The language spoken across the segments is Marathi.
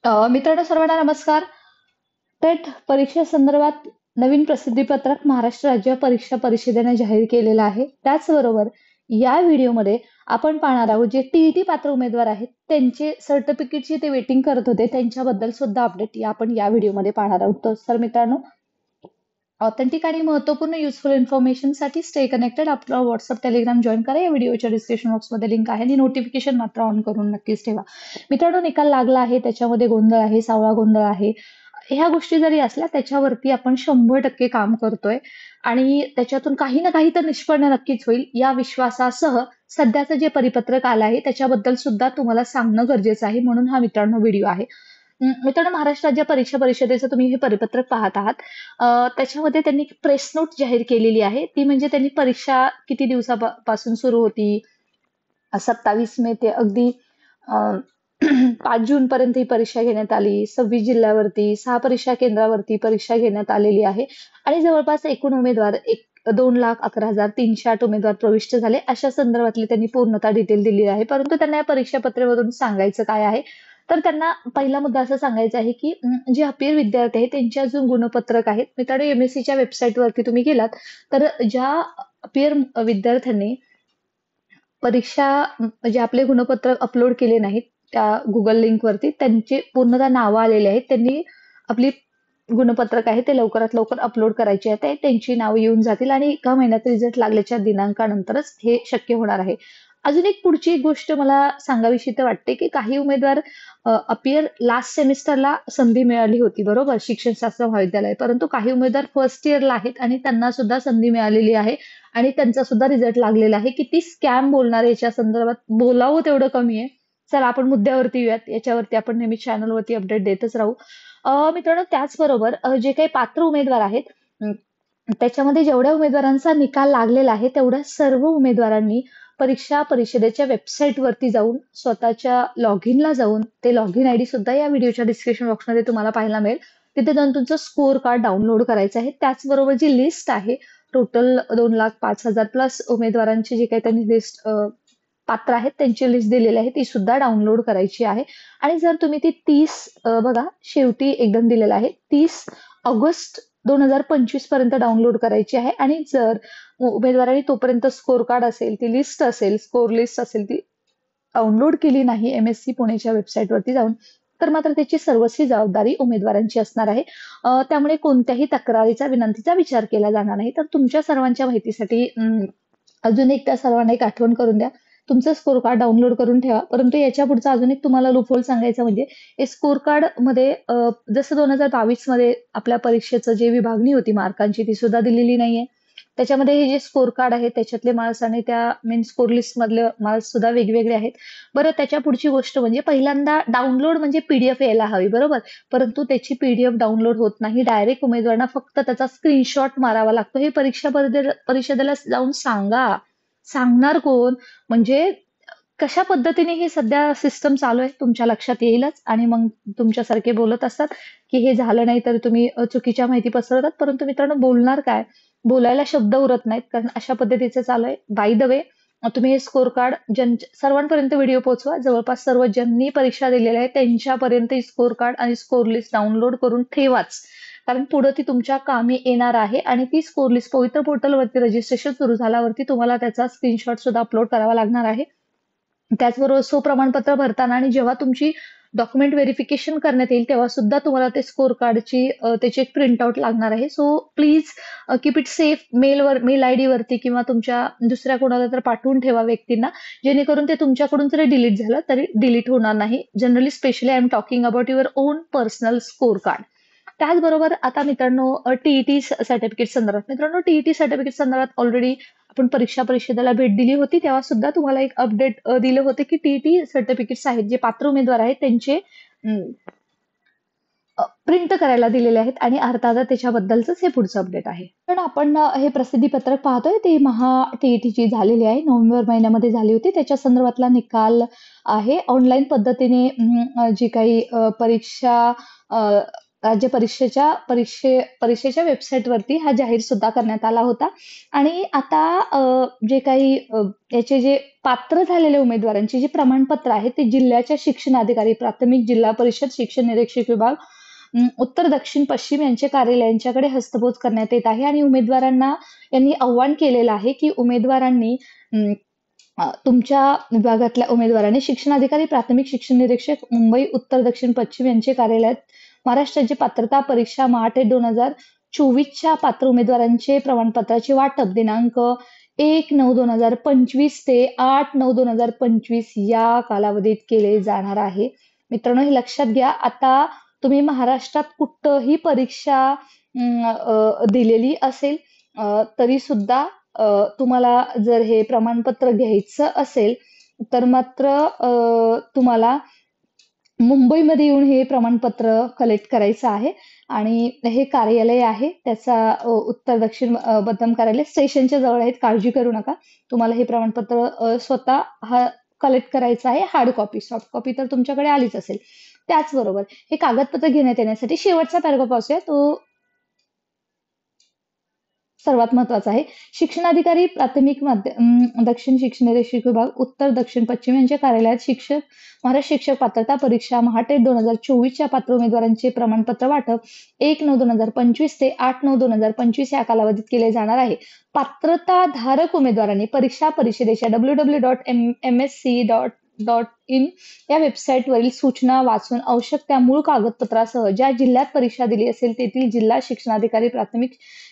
मित्रांनो सर्वांना नमस्कार. टेट परीक्षेसंदर्भात नवीन प्रसिद्धीपत्रक महाराष्ट्र राज्य परीक्षा परिषदेने जाहीर केलेलं आहे. त्याचबरोबर या व्हिडिओमध्ये आपण पाहणार आहोत जे टीईटी पात्र उमेदवार आहेत त्यांचे सर्टिफिकेटची ते वेटिंग करत होते त्यांच्याबद्दल सुद्धा अपडेट आपण या व्हिडिओमध्ये पाहणार आहोत. तर मित्रांनो ऑथेंटिक आणि महत्त्वपूर्ण युजफुल इन्फॉर्मेशनसाठी स्टे कनेक्टेड. आपला व्हॉट्सअप टेलिग्राम जॉईन करा. या व्हिडिओच्या डिस्क्रिप्शन बॉक्समध्ये लिंक आहे आणि नोटिफिकेशन मात्र ऑन करून नक्कीच ठेवा. मित्रांनो निकाल लागला आहे, त्याच्यामध्ये गोंधळ आहे, सावळा गोंधळ आहे. ह्या गोष्टी जरी असल्या त्याच्यावरती आपण 100% काम करतोय आणि त्याच्यातून काही ना काही तर निष्पन्न नक्कीच होईल या विश्वासासह सध्याचं जे परिपत्रक आलं आहे त्याच्याबद्दल सुद्धा तुम्हाला सांगणं गरजेचं आहे, म्हणून हा मित्रांनो व्हिडिओ आहे. मित्रांनो महाराष्ट्र राज्य परीक्षा परिषदेचं तुम्ही हे परिपत्रक पाहत आहात. त्याच्यामध्ये त्यांनी प्रेस नोट जाहीर केलेली आहे. ती म्हणजे त्यांनी परीक्षा किती दिवसापासून सुरू होती, 27 मे ते अगदी 5 जून पर्यंत ही परीक्षा घेण्यात आली. 26 जिल्ह्यावरती 6 परीक्षा केंद्रावरती परीक्षा घेण्यात आलेली आहे आणि जवळपास एकूण उमेदवार 2,11,308 उमेदवार प्रविष्ट झाले. अशा संदर्भातली त्यांनी पूर्णतः डिटेल दिली आहे. परंतु त्यांना या परीक्षा पत्रेवरून सांगायचं काय आहे, तर त्यांना पहिला मुद्दा असा सांगायचा आहे की जे अपियर विद्यार्थी आहेत त्यांचे अजून गुणपत्रक आहेत. मित्रांनो एमएससीच्या वेबसाईटवरती तुम्ही गेलात तर ज्या अपियर विद्यार्थ्यांनी परीक्षा म्हणजे आपले गुणपत्रक अपलोड केले नाहीत त्या गुगल लिंकवरती त्यांचे पूर्णतः नावं आलेले आहेत. त्यांनी आपली गुणपत्रक आहे ते लवकरात लवकर अपलोड करायचे आहे. त्यांची नावं येऊन जातील आणि एका महिन्यात रिझल्ट लागल्याच्या दिनांकानंतरच हे शक्य होणार आहे. अजून एक पुढची एक गोष्ट मला सांगावीशी तर वाटते की काही उमेदवार अपियर लास्ट सेमिस्टरला संधी मिळाली होती, बरोबर, शिक्षणशास्त्र महाविद्यालय, परंतु काही उमेदवार फर्स्ट इयरला आहेत आणि त्यांना सुद्धा संधी मिळालेली आहे आणि त्यांचा सुद्धा रिझल्ट लागलेला आहे. किती स्कॅम बोलणार याच्या संदर्भात बोलावं तेवढं कमी आहे. चला आपण मुद्द्यावरती येऊयात. याच्यावरती आपण नेहमी चॅनलवरती अपडेट देतच राहू. मित्रांनो त्याचबरोबर जे काही पात्र उमेदवार आहेत त्याच्यामध्ये जेवढ्या उमेदवारांचा निकाल लागलेला आहे तेवढ्या सर्व उमेदवारांनी परीक्षा परिषदेच्या वेबसाईटवरती जाऊन स्वतःच्या लॉग इनला जाऊन ते लॉग इन आयडी सुद्धा या व्हिडिओच्या डिस्क्रिप्शन बॉक्समध्ये तुम्हाला पाहायला मिळेल. तिथे जाऊन तुमचं स्कोअर कार्ड डाउनलोड करायचं आहे. त्याचबरोबर जी लिस्ट आहे टोटल 2,05,000 प्लस उमेदवारांची जी काही त्यांनी लिस्ट पात्र आहेत त्यांची लिस्ट दिलेली आहे ती सुद्धा डाउनलोड करायची आहे. आणि जर तुम्ही ती 30 बघा शेवटी एकदम दिलेलं आहे 30 ऑगस्ट 2025 पर्यंत डाउनलोड करायची आहे. आणि जर उमेदवारांनी तोपर्यंत स्कोर कार्ड असेल, ती लिस्ट असेल, स्कोर लिस्ट असेल ती डाउनलोड केली नाही एमएससी पुणेच्या वेबसाईटवरती जाऊन तर मात्र त्याची सर्वस्वी जबाबदारी उमेदवारांची असणार आहे. त्यामुळे कोणत्याही तक्रारीचा विनंतीचा विचार केला जाणार नाही. तर तुमच्या सर्वांच्या माहितीसाठी अजून एक त्या सर्वांना एक आठवण करून द्या, तुमचं स्कोर कार्ड डाउनलोड करून ठेवा. परंतु याच्या पुढचा अजून एक तुम्हाला लूपहोल सांगायचं म्हणजे हे स्कोर कार्ड मध्ये जसं 2022 मध्ये आपल्या परीक्षेचं जे विभागणी होती मार्कांची ती सुद्धा दिलेली नाहीये. त्याच्यामध्ये हे जे स्कोर कार्ड आहे त्याच्यातले मार्क्स आणि त्या मेन स्कोर लिस्ट मधले मार्क्स सुद्धा वेगवेगळे आहेत. बरं त्याच्या पुढची गोष्ट म्हणजे पहिल्यांदा डाउनलोड म्हणजे पीडीएफ यायला हवी, बरोबर, परंतु त्याची पीडीएफ डाउनलोड होत नाही. डायरेक्ट उमेदवारांना फक्त त्याचा स्क्रीनशॉट मारावा लागतो. हे परीक्षा परिषदेला जाऊन सांगा. सांगणार कोण, म्हणजे कशा पद्धतीने हे सध्या सिस्टम चालू आहे तुमच्या लक्षात येईलच. आणि मग तुमच्यासारखे बोलत असतात की हे झालं नाही तर तुम्ही चुकीच्या माहिती पसरवतात. परंतु मित्रांनो बोलणार काय, बोलायला शब्द उरत नाहीत कारण अशा पद्धतीचं चालू आहे. बाय द वे तुम्ही हे स्कोर कार्ड सर्वांपर्यंत व्हिडिओ पोहोचवा. जवळपास सर्व ज्यांनी परीक्षा दिलेल्या आहे त्यांच्यापर्यंत स्कोर कार्ड आणि स्कोर लिस्ट डाउनलोड करून ठेवाच, कारण पुढे ती तुमच्या कामी येणार आहे. आणि ती स्कोर लिस्ट पवित्र पोर्टलवरती रजिस्ट्रेशन सुरू झाल्यावरती तुम्हाला त्याचा स्क्रीनशॉट सुद्धा अपलोड करावा लागणार आहे. त्याचबरोबर प्रमाणपत्र भरताना आणि जेव्हा तुमची डॉक्युमेंट व्हेरिफिकेशन करण्यात येईल तेव्हा सुद्धा तुम्हाला ते स्कोर कार्डची त्याची एक प्रिंटआउट लागणार आहे. So please keep it safe. Mail ID वरती किंवा तुमच्या दुसऱ्या कोणाला तर पाठवून ठेवा व्यक्तींना, जेणेकरून ते तुमच्याकडून जरी डिलीट झालं तरी डिलीट होणार नाही. Generally specially I am talking about your on personal score card. त्याचबरोबर आता मित्रांनो टीईटी सर्टिफिकेट संदर्भात, मित्रांनो टीईटी सर्टिफिकेट संदर्भात ऑलरेडी आपण परीक्षा परिषदेला भेट दिली होती तेव्हा सुद्धा तुम्हाला एक अपडेट दिलं होतं की टीईटी सर्टिफिकेट्स आहेत जे पात्र उमेदवार आहेत त्यांचे प्रिंट करायला दिलेले आहेत आणि अर्थात त्याच्याबद्दलच हे पुढचं अपडेट आहे. पण आपण हे प्रसिद्धी पत्रक पाहतोय ते महा टीईटीची झालेली आहे, नोव्हेंबर महिन्यामध्ये झाली होती. त्याच्या संदर्भातला निकाल आहे. ऑनलाईन पद्धतीने जी काही परीक्षा राज्य परीक्षेच्या वेबसाईटवरती हा जाहीर सुद्धा करण्यात आला होता. आणि आता जे काही याचे जे पात्र झालेल्या उमेदवारांची जी प्रमाणपत्र आहेत ते जिल्ह्याच्या शिक्षणाधिकारी, प्राथमिक जिल्हा परिषद शिक्षण निरीक्षक विभाग, उत्तर, दक्षिण, पश्चिम यांचे कार्यालयांच्याकडे हस्तपोच करण्यात येत आहे. आणि उमेदवारांना यांनी आव्हान केलेलं आहे की उमेदवारांनी तुमच्या विभागातल्या उमेदवारांनी शिक्षणाधिकारी, प्राथमिक शिक्षण निरीक्षक, मुंबई, उत्तर, दक्षिण, पश्चिम यांचे कार्यालयात महाराष्ट्र राज्य पात्रता परीक्षा 8/8/2024च्या पात्र उमेदवारांचे प्रमाणपत्राचे वाटप दिनांक 1/9/2025 ते 8/9/2025 या कालावधीत केले जाणार आहे. मित्रांनो, हे लक्षात घ्या. आता तुम्ही महाराष्ट्रात कुठंही परीक्षा दिलेली असेल तरी सुद्धा तुम्हाला जर हे प्रमाणपत्र घ्यायचं असेल तर मात्र तुम्हाला मुंबईमध्ये येऊन हे प्रमाणपत्र कलेक्ट करायचं आहे. आणि हे कार्यालय आहे त्याचा उत्तर दक्षिण बदाम कार्यालय स्टेशनच्या जवळ आहेत. काळजी करू नका. तुम्हाला हे प्रमाणपत्र स्वतः कलेक्ट करायचं आहे. हार्ड कॉपी, सॉफ्ट कॉपी तर तुमच्याकडे आलीच असेल. त्याचबरोबर हे कागदपत्र घेण्यात येण्यासाठी शेवटचा पॅराग्राफ असूया तो सर्वात महत्वाचा आहे. शिक्षणाधिकारी, प्राथमिक, दक्षिण शिक्षण निरीक्षक विभाग, उत्तर, दक्षिण, पश्चिम यांच्या कार्यालयात महाराष्ट्र शिक्षक पात्रता परीक्षा 8/8/2024च्या पात्र उमेदवारांचे प्रमाणपत्र वाटप 1/9/2025 ते 8/9/2025 या कालावधीत केले जाणार आहे. पात्रताधारक उमेदवारांनी परीक्षा परिषदेच्या www.msc.in या वेबसाईटवरील सूचना वाचून आवश्यक त्या मूळ कागदपत्रासह ज्या जिल्ह्यात परीक्षा दिली असेल तेथील जिल्हा शिक्षणाधिकारी, प्राथमिक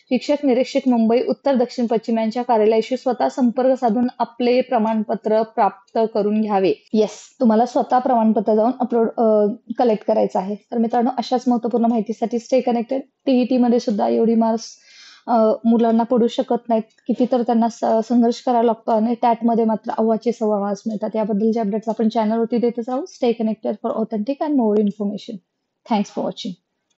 शिक्षक निरीक्षक, मुंबई, उत्तर, दक्षिण, पश्चिम यांच्या कार्यालयाशी स्वतः संपर्क साधून आपले प्रमाणपत्र प्राप्त करून घ्यावे. येस, तुम्हाला स्वतः प्रमाणपत्र जाऊन कलेक्ट करायचं आहे. तर मित्रांनो, अशाच महत्वपूर्ण माहितीसाठी स्टे कनेक्टेड. टीईटी मध्ये सुद्धा एवढी मार्क्स मुलांना पडू शकत नाहीत. किती तर त्यांना संघर्ष करावा लागतो आणि टॅटमध्ये मात्र 1.25 मार्क्स मिळतात. याबद्दलचे अपडेट्स आपण चॅनलवरती देतच आहोत. Stay connected for authentic and more information. Thanks for watching.